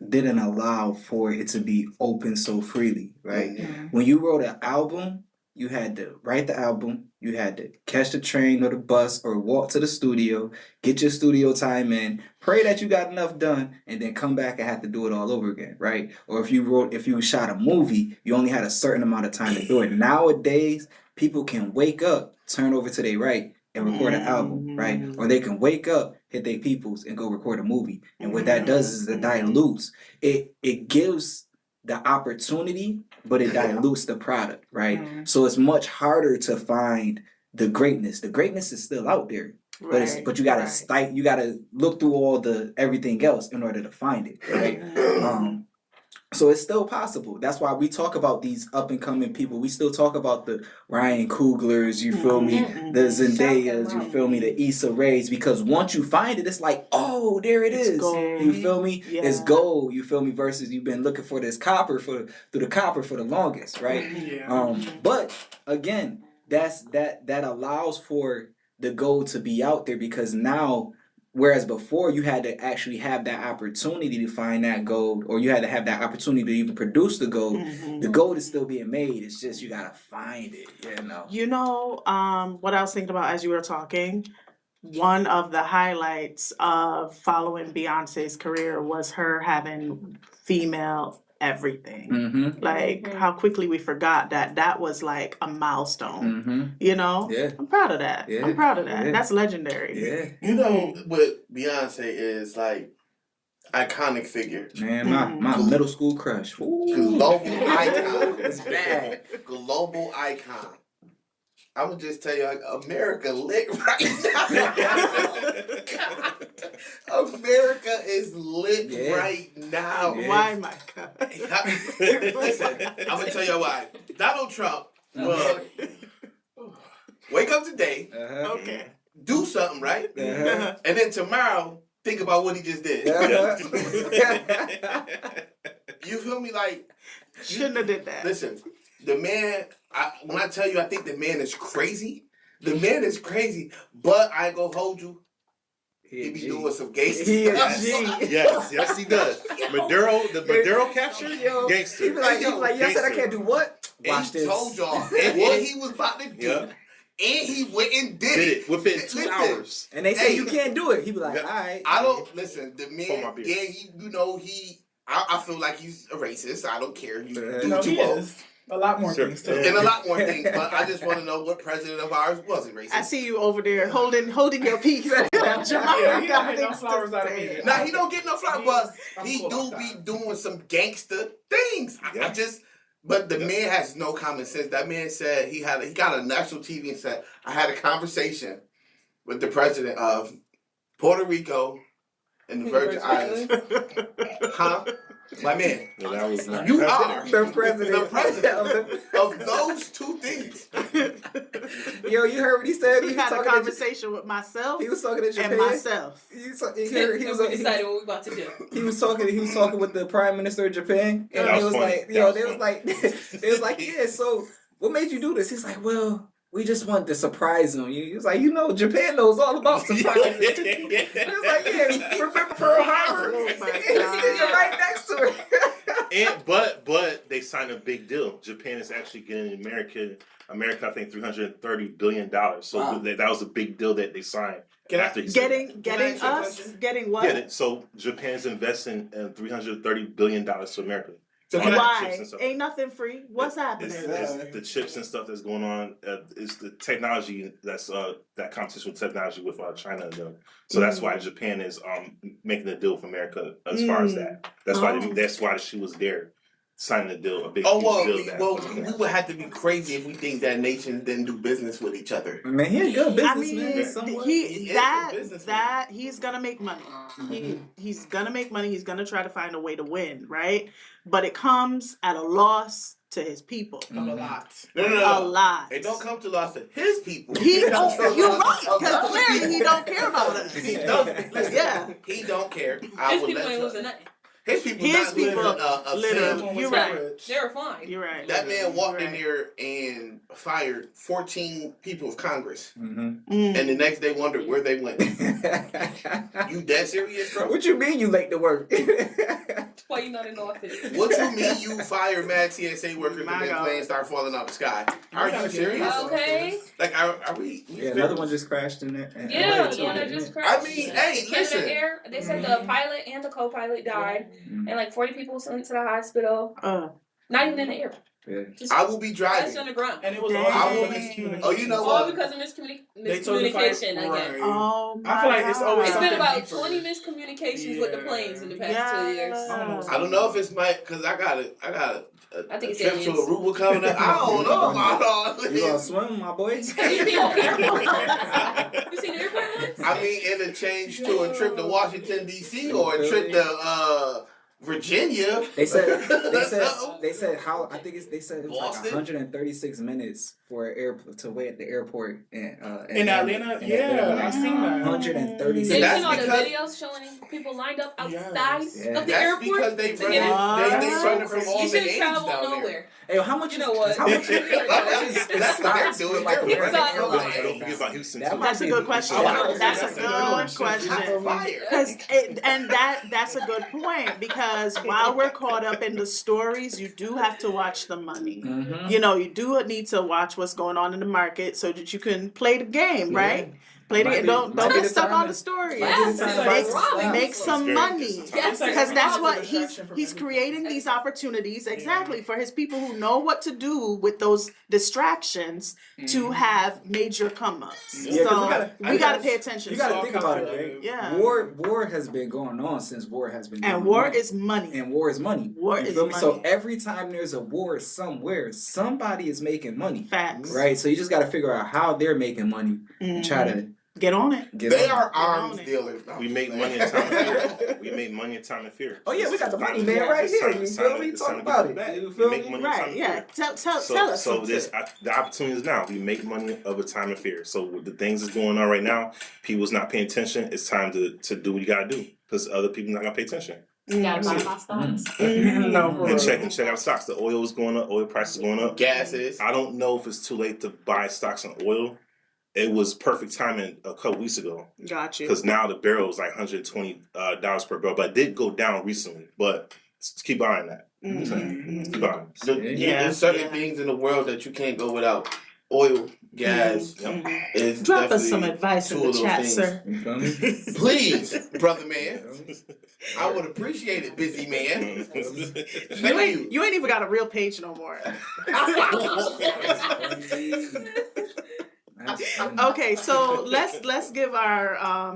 didn't allow for it to be open so freely, right? Mm-hmm. When you wrote an album, you had to write the album, you had to catch the train or the bus or walk to the studio, get your studio time in, pray that you got enough done, and then come back and have to do it all over again, right? Or if you shot a movie, you only had a certain amount of time to do it. Nowadays, people can wake up, turn over to their right, and record an album, right? Or they can wake up, hit their peoples, and go record a movie. And what that does is it dilutes. It gives the opportunity, but it dilutes the product, right? So it's much harder to find the greatness. The greatness is still out there, but you gotta look through all the everything else in order to find it, right? So it's still possible. That's why we talk about these up and coming people. We still talk about the Ryan Cooglers, you feel me? The Zendayas, you feel me? The Issa Raes, because once you find it, it's like, oh, there it is. Gold. You feel me? Yeah. It's gold. You feel me? Versus you've been looking for this copper through the copper for the longest, right? Yeah. But again, that allows for the gold to be out there, because now, whereas before you had to actually have that opportunity to find that gold, or you had to have that opportunity to even produce the gold. The gold is still being made. It's just you gotta find it, you know. You know, what I was thinking about as you were talking, one of the highlights of following Beyonce's career was her having female everything. Like how quickly we forgot that was like a milestone. You know? Yeah. I'm proud of that. Yeah. I'm proud of that. Yeah. That's legendary. Yeah. You know what Beyonce is like, iconic figure. Man, my middle school crush. Global icon. It's bad. Global icon. I would just tell you, like, America lit right now. America is lit right now. Yeah. Why, my God? Listen, I'm gonna tell you why. Donald Trump will wake up today, Okay. do something, right? And then tomorrow, think about what he just did. You feel me? Like, Shouldn't have did that. listen, the man, when I tell you I think the man is crazy, the man is crazy, but I ain't gonna hold you. He be doing some gangster stuff. Yes, he does. The Maduro capture, gangster. He be like, y'all said I can't do what? And Watch he this. told y'all what he was about to do, and he went and did it within 2 Listen, hours. And they say you can't do it. He be like, all right. I don't listen. The man, my beard. I feel like he's a racist. I don't care. You do No, what he you want. is. A lot more things too. And a lot more things, but I just want to know what president of ours wasn't racist. I see you over there holding your peace. Yeah, he don't get no flowers out of me. Now he don't get no flowers, but he do be doing some gangster things. But the man has no common sense. That man said he got a national TV and said, I had a conversation with the president of Puerto Rico and the Virgin Islands. Huh? My man, No, that was not. you are The president. of those two things. Yo, you heard what he said? We had a conversation with myself He was talking to Japan. and myself. He We was decided what we about to do. He was talking with the Prime Minister of Japan, and That he was was funny. like, That yo, was they was like, yeah. So what made you do this? He's like, well, we just wanted to surprise him. He was like, Japan knows all about surprises. He was like, yeah, remember Pearl Harbor? Oh my He's sitting God. right next to her. But they signed a big deal. Japan is actually getting America, I think $330 billion. So Wow. that was a big deal that they signed. After he said Getting Can I ask you a us, question? getting what? that. So Japan's investing $330 billion to America. So On can the I, chips Why? and stuff. Ain't nothing free. What's happening? It's the chips and stuff that's going on. It's the technology that's that competition with technology with China and them. So that's why Japan is making a deal with America as far as that. That's why she was there signing a deal, a big Oh huge deal. we would have to be crazy if we think that nations didn't do business with each other. Man, he a good I businessman. mean, somewhat. he's gonna make money. He's gonna make money. He's gonna try to find a way to win, right? But it comes at a loss to his people. A lot. A lot. It don't come to loss to his people. You're right, because clearly he don't care about us. He doesn't. Listen, Yeah. He don't care. His people ain't losing nothing. His people His not losing people, a literally. cent. You're right. They're fine. You're right. That man walked in Right. there and fired 14 people of Congress. Mhm. And the next day wondered where they went. You dead serious, bro? What you mean you late to work? Why you not in office? What you mean you fire mad TSA workers My and then God. planes start falling out the sky? Are you serious? Okay. Like, are we? Yeah, another one just crashed in there. Yeah, the one that just crashed. I mean, hey, listen. Canada Air, they said the pilot and the co-pilot died, and like 40 people sent to the hospital. Not even in the air. Yeah. I will be Just driving. underground. And it was Dang. all I will because of be- miscommunication. Oh, you know All what? because of They told the miscommunication fight- again. right. Oh my I feel like it's always It's God. been something about deeper. 20 miscommunications with the planes in the past 2 years. Yeah. I don't know if it's my, cause I got a I think it's trip to aliens. Aruba coming up. I don't know about all You gonna this. swim, my boy? You seen the airport? You seen the airport ones? I mean, interchange to a trip to Washington D.C. or a trip to Virginia. They said how I think they said it was Boston? like 136 minutes for to wait at the airport in Atlanta? Yeah, I seen that. 136. Did you That's know the because- videos showing people lined up outside Yes. Yeah. of the That's airport? because they to get in? running, they running from all You the shouldn't AIDS travel down there. nowhere. Hey, how much? You know what? How much? That's what they're doing. Like They're American running It's from not- the Don't AIDS. forget about Houston That too. might That's a be- good question. Oh, That's a that's a good Hot question. fire. That's a good point, because while we're caught up in the stories, you do have to watch the money. Mhm. You know, you do need to watch what's going on in the market so that you can play the game, right? Play the Might game. be- Don't might be get the stuck time on to- the story. might be the time to Make some It's very money. interesting. Yes. It's like Because that's what distraction from he's everything. creating these opportunities exactly for his people who know what to do with those distractions to have major come ups. Yeah, 'cause So we gotta pay attention. You gotta So- think about it, right? Yeah. War has been going on since war has been going And war on. is money. And war is money. War You is feel me? So money. every time there's a war somewhere, somebody is making money. Facts. Right? So you just gotta figure out how they're making money and try to Get on it. get They on. are arms on it. dealers. We make money in time of fear. We make money in time of fear. Oh yeah, we got the money It's man time- right it's here. time- You it's feel time me? to- Talk it's about time to it. get You back. feel We make me? money in time Right, of yeah. fear. Tell So us. the opportunity is now. We make money of a time of fear. So with the things that's going on right now, people's not paying attention. It's time to do what you gotta do because other people not gonna pay attention. Gotta buy my stocks. No, for And real. check out stocks. The oil is going up. Oil prices going up. Gases. I don't know if it's too late to buy stocks on oil. It was perfect timing a couple weeks ago Got you. because now the barrel is like $120 per barrel, but it did go down recently. But keep buying that. Keep buying. There's certain things in the world that you can't go without. Oil, gas, is Drop us definitely some advice in two the of those chat, things. sir. You feel me? Please, brother man. I would appreciate it, busy man. Thank You ain't even got a real page no more. Okay, so let's give our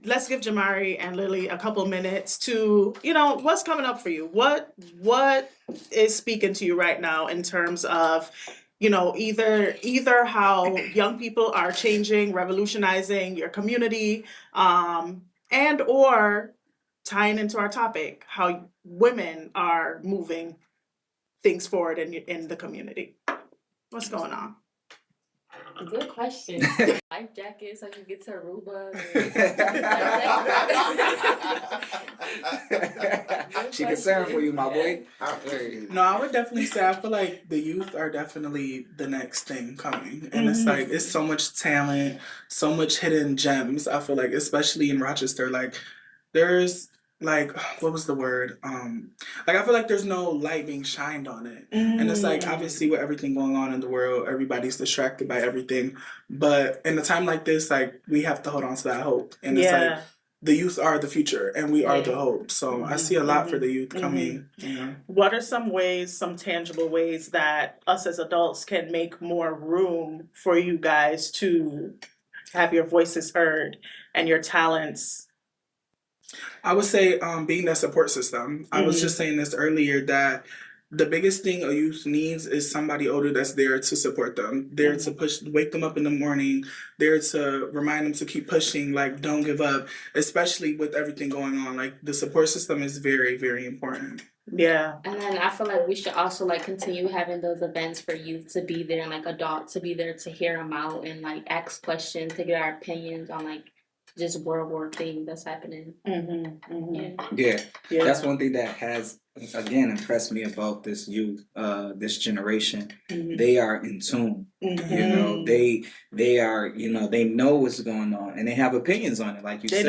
let's give Jamari and Lily a couple minutes to, what's coming up for you. What is speaking to you right now in terms of, either how young people are changing, revolutionizing your community, and or tying into our topic, how women are moving things forward in the community. What's going on? Good question. Life jacket so I can get to Aruba. She concerned for you, my boy. No, I would definitely say I feel like the youth are definitely the next thing coming. And it's like, it's so much talent, so much hidden gems. I feel like, especially in Rochester, like there's like, what was the word? Like I feel like there's no light being shined on it. And it's like, obviously with everything going on in the world, everybody's distracted by everything. But in a time like this, like we have to hold on to that hope. And it's like, the youth are the future and we are the hope. So I see a lot for the youth coming. What are some ways, some tangible ways that us as adults can make more room for you guys to have your voices heard and your talents? I would say being that support system. I was just saying this earlier that the biggest thing a youth needs is somebody older that's there to support them, there to wake them up in the morning, there to remind them to keep pushing, like, don't give up, especially with everything going on. Like, the support system is very, very important. Yeah. And then I feel like we should also like continue having those events for youth to be there and like adults to be there to hear them out and like ask questions, to get our opinions on like just world war things that's happening. Yeah. That's one thing that has again impressed me about this youth, this generation. They are in tune. You know, they are, you know, they know what's going on and they have opinions on it, like you said.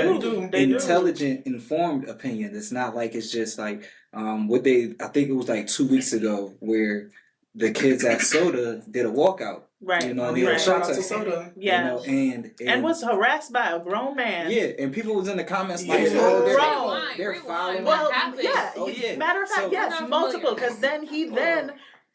They intelligent, informed opinions. It's not like it's just like I think it was like 2 weeks ago where the kids at Soda did a walkout. Right. You know, shout out to Soda. Yeah. You know, and was harassed by a grown man. Yeah, and people was in the comments like, Yeah. oh, they're following. Well, happened? yeah. Oh, yeah. Matter of fact, So- yes, multiple. Because then he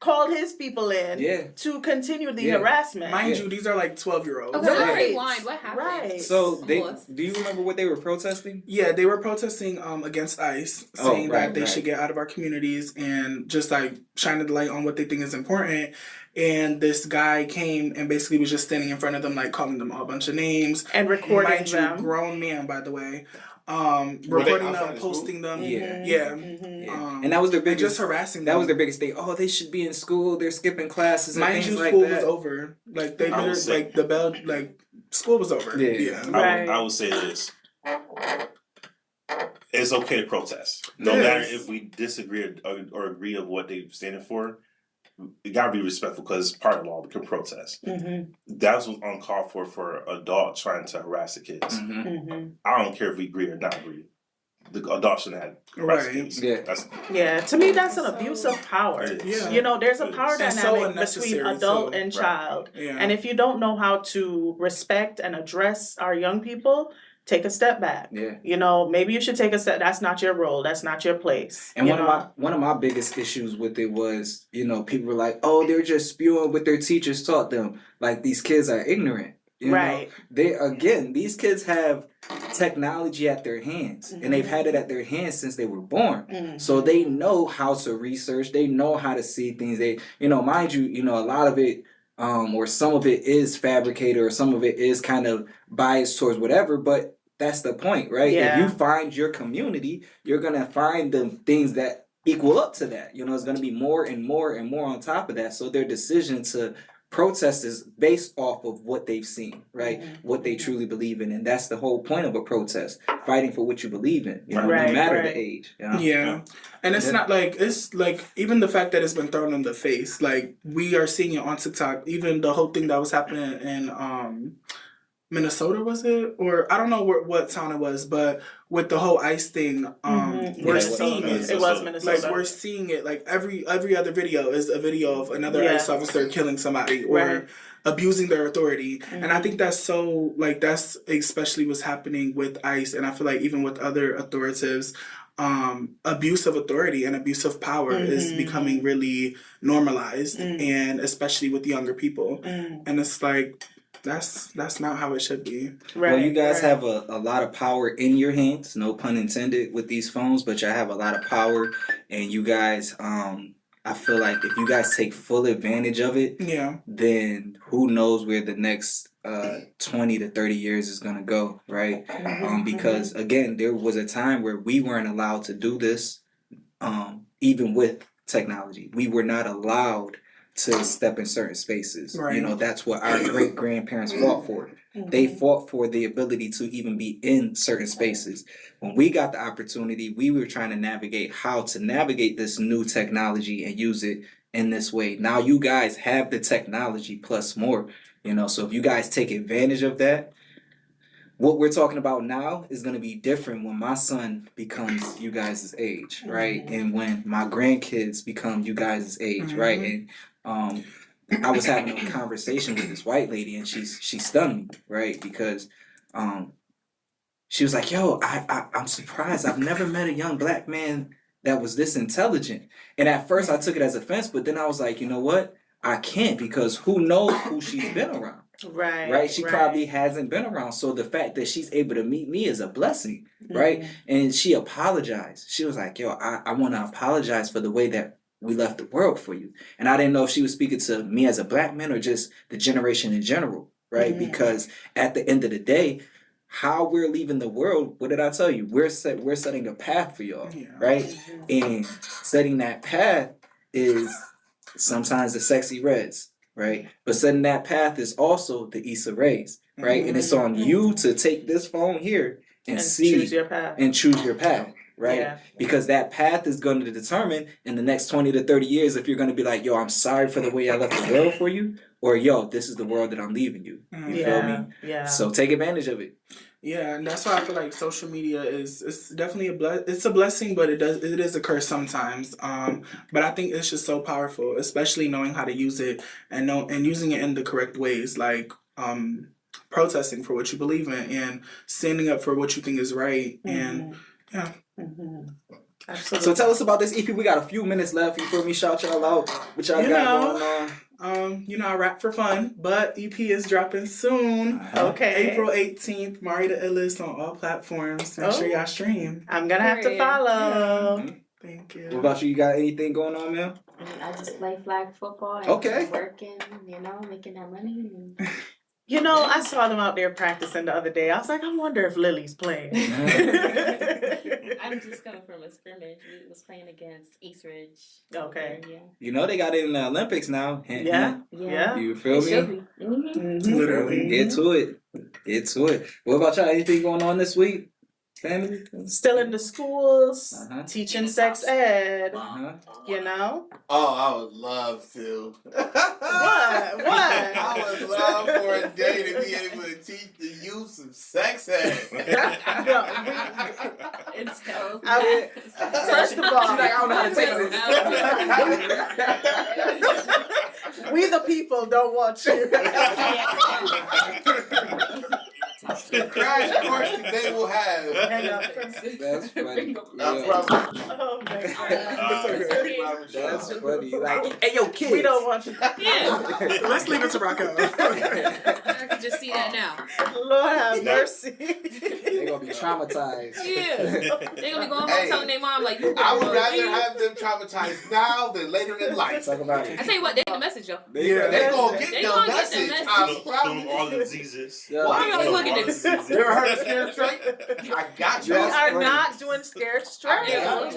called his people in to continue the harassment. Mind you, these are like 12-year-olds. Okay, Right. rewind. What happened? Right. So do you remember what they were protesting? Yeah, they were protesting against ICE, saying that they should get out of our communities and just like shining the light on what they think is important. And this guy came and basically was just standing in front of them, like calling them a bunch of names And recording Mind them. You, grown man, by the way. Recording them, posting them. Yeah. And that was their biggest, just harassing them. That was their biggest thing. Oh, they should be in school. They're skipping classes. And Mind things you, like school that. was over. Like they literally, like the bell, like school was over. Yeah. I would say this. It's okay to protest. No matter if we disagree or agree of what they're standing for, you gotta be respectful because it's part of law. We can protest. That's what's uncalled for adult trying to harass the kids. I don't care if we agree or not agree. The adult shouldn't have harass the kids. Yeah, to me that's an abuse of power. Yeah. You know, there's a power It's so dynamic between unnecessary, adult too. and child. Yeah. And if you don't know how to respect and address our young people, take a step back. Yeah. You know, maybe you should take a step. That's not your role. That's not your place. And one of my biggest issues with it was, you know, people were like, oh, they're just spewing what their teachers taught them. Like these kids are ignorant. You know? These kids have technology at their hands and they've had it at their hands since they were born. So they know how to research. They know how to see things. They, you know, mind you, you know, a lot of it or some of it is fabricated or some of it is kind of biased towards whatever, but that's the point, right? Yeah. If you find your community, you're going to find the things that equal up to that. You know, it's going to be more and more and more on top of that. So their decision to protest is based off of what they've seen, right? What they truly believe in. And that's the whole point of a protest, fighting for what you believe in, you know, no matter the age. You know? Yeah. And it's not like, it's like, even the fact that it's been thrown in the face, like we are seeing it on TikTok, even the whole thing that was happening in Minnesota, was it? Or I don't know what town it was, but with the whole ICE thing, we're seeing it. It was Minnesota. Like we're seeing it. Like every other video is a video of another ICE officer killing somebody or abusing their authority. And I think that's so, like, that's especially what's happening with ICE. And I feel like even with other authoritives, abuse of authority and abuse of power is becoming really normalized, and especially with younger people. And it's like, that's not how it should be. Well, you guys have a lot of power in your hands, no pun intended, with these phones, but y'all have a lot of power, and you guys, I feel like if you guys take full advantage of it, then who knows where the next 20 to 30 years is going to go, right? Because, again, there was a time where we weren't allowed to do this, even with technology. We were not allowed to step in certain spaces. You know, that's what our great-grandparents fought for. They fought for the ability to even be in certain spaces. When we got the opportunity, we were trying to navigate how to navigate this new technology and use it in this way. Now you guys have the technology plus more, you know, so if you guys take advantage of that, what we're talking about now is going to be different when my son becomes you guys' age, right? And when my grandkids become you guys' age, right? And I was having a conversation with this white lady, and she stunned me, right? Because she was like, yo, I'm surprised. I've never met a young black man that was this intelligent. And at first I took it as offense, but then I was like, you know what? I can't, because who knows who she's been around. Right. She probably hasn't been around. So the fact that she's able to meet me is a blessing. Right. And she apologized. She was like, yo, I want to apologize for the way that we left the world for you. And I didn't know if she was speaking to me as a black man or just the generation in general, right? Because at the end of the day, how we're leaving the world, what did I tell you? We're setting a path for y'all, right? And setting that path is sometimes the sexy reds, right? But setting that path is also the Issa Rays, right? And it's on you to take this phone here and see choose your path. Right? Yeah. Because that path is going to determine in the next 20 to 30 years if you're going to be like, yo, I'm sorry for the way I left the world for you, or yo, this is the world that I'm leaving you. You feel me? Yeah. So take advantage of it. Yeah, and that's why I feel like social media it's definitely it's a blessing, but it is a curse sometimes. But I think it's just so powerful, especially knowing how to use it and using it in the correct ways, like protesting for what you believe in and standing up for what you think is right. And yeah. Absolutely. So tell us about this EP. We got a few minutes left. You feel me? Shout y'all out. What y'all got going on? I rap for fun, but EP is dropping soon. Okay. April 18th, Mari the Illest on all platforms. Make sure y'all stream. I'm gonna have to follow. Yeah. Thank you. What about you? You got anything going on, man? I just play flag football and Okay. working, making that money. And... You know, I saw them out there practicing the other day. I was like, I wonder if Lily's playing. I'm just coming from a scrimmage. We was playing against East Ridge. Okay. Yeah. You know they got it in the Olympics now. Yeah. Yeah. You feel It me? should be. Mm-hmm. Literally. Get to it. Get to it. What about y'all? Anything going on this week? Family? Still in the schools, teaching sex ed. You know? Oh, I would love to. What? I would love for a day to be able to teach the youth some sex ed. It's so. First of all, I don't know how to take we the people don't want you. The crash course that they will have. That's funny. Oh my God. That's funny. Like, hey, yo, kids. We don't want you. Yeah. Let's leave it to Raquel. I can just see that now. Lord have mercy. They're going to be traumatized. Yeah. They're going to be going home telling their mom, like, you I would rather have them traumatized now than later in life. Talk about it. I tell you what, they get the message, yo. Yeah. They gonna get They the gonna get the message. message. I Show promise them all the you. diseases. Yeah. Why y'all look at this? You ever heard of Scared Straight? I got you. We are not doing scared straight. Yeah.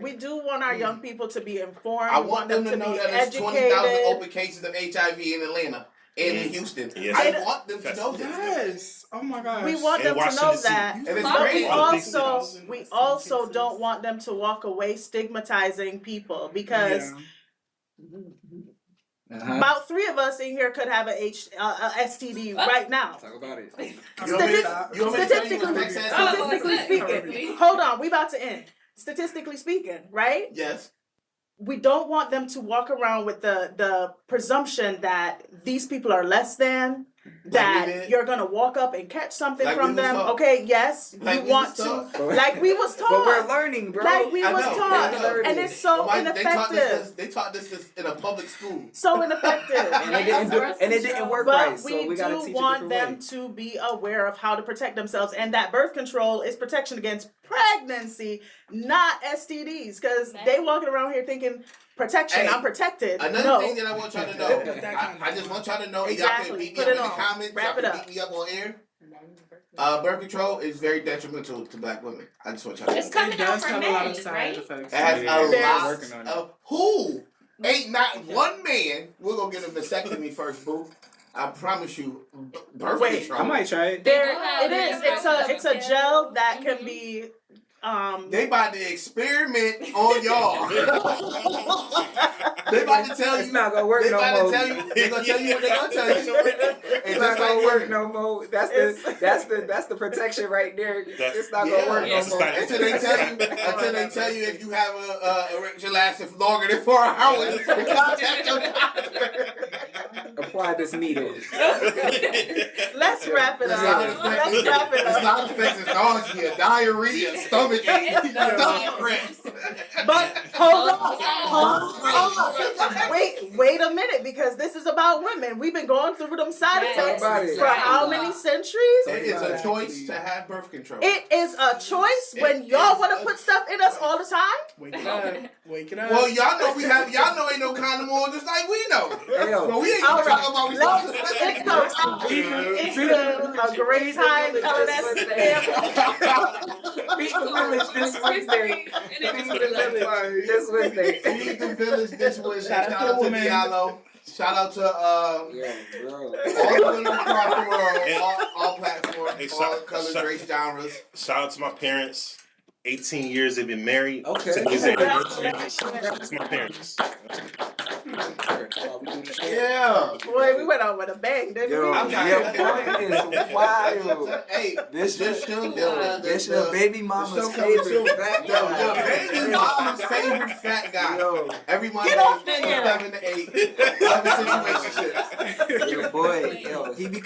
We do want our young people to be informed. I We want them to to know be that there's educated. 20,000 open cases of HIV in Atlanta and in Houston. Yes. I want them to know this. Yes. Oh my gosh. We want And them to know Washington, that. And it's But great. we also don't want them to walk away stigmatizing people because about 3 of us in here could have a STD right now. Talk about it. Statistically speaking, hold on, we about to end. Statistically speaking, right? Yes. We don't want them to walk around with the presumption that these people are less than, that you're gonna walk up and catch something from them. Okay, yes, you want to, like we was taught. But we're learning, bro. Like we was taught, and it's so ineffective. They taught this in a public school. So ineffective. And it didn't work But right. So we we gotta do teach want them to be aware of how to protect themselves, and that birth control is protection against pregnancy, not STDs. Because they walking around here thinking protection. Hey, I'm protected. Another thing that I want y'all to know, I just want y'all to know, y'all can beat me up in the comments, y'all can beat me up on air. Birth control is very detrimental to black women. I just want y'all to know. It's coming out for a men, lot of side right? effects. It has a lot of of who? Ain't not one man. We're gonna get a vasectomy first, boo. I promise you. Birth control. I might try it. It is. It's a gel that can be. They about to experiment on y'all. They about to tell you. It's not gonna work no more. They're gonna tell you what they're gonna tell you. It's not gonna work no more. That's the protection right there. It's not gonna work no more. Until they tell you if you have a erection lasting longer than 4 hours, contact your doctor. Apply this needle. Let's wrap it up. The side effects is nausea, diarrhea, stomach ache, stomach cramps. But hold on. Wait a minute, because this is about women. We've been going through them side effects Everybody. for how many centuries? It is a choice to have birth control. It is a choice when y'all want to put stuff in us all the time. Wake it up. Wake it up. Well, y'all know ain't no condom on, just like we know. Yo. But we ain't All gonna right. talk about we It's been a great time telling us. Beat the village this Wednesday. This Wednesday. Feed the village this Wednesday. Shout out to women. Diallo. Shout out to all the women across the world, all platforms, Hey, all colors, race, genres. Shout out to my parents. 18 years they've been married. Okay. Today's their anniversary. It's my parents. Yeah. Boy, we went out with a bang, didn't Yo, we? your point is wild. Hey, This the baby mama's show favorite coming soon. fat Yo, guy. baby mama's favorite fat guy. Yo, Every Monday, Get off the from air. 7 to 8. Love and situationships. your boy, yo, he becomes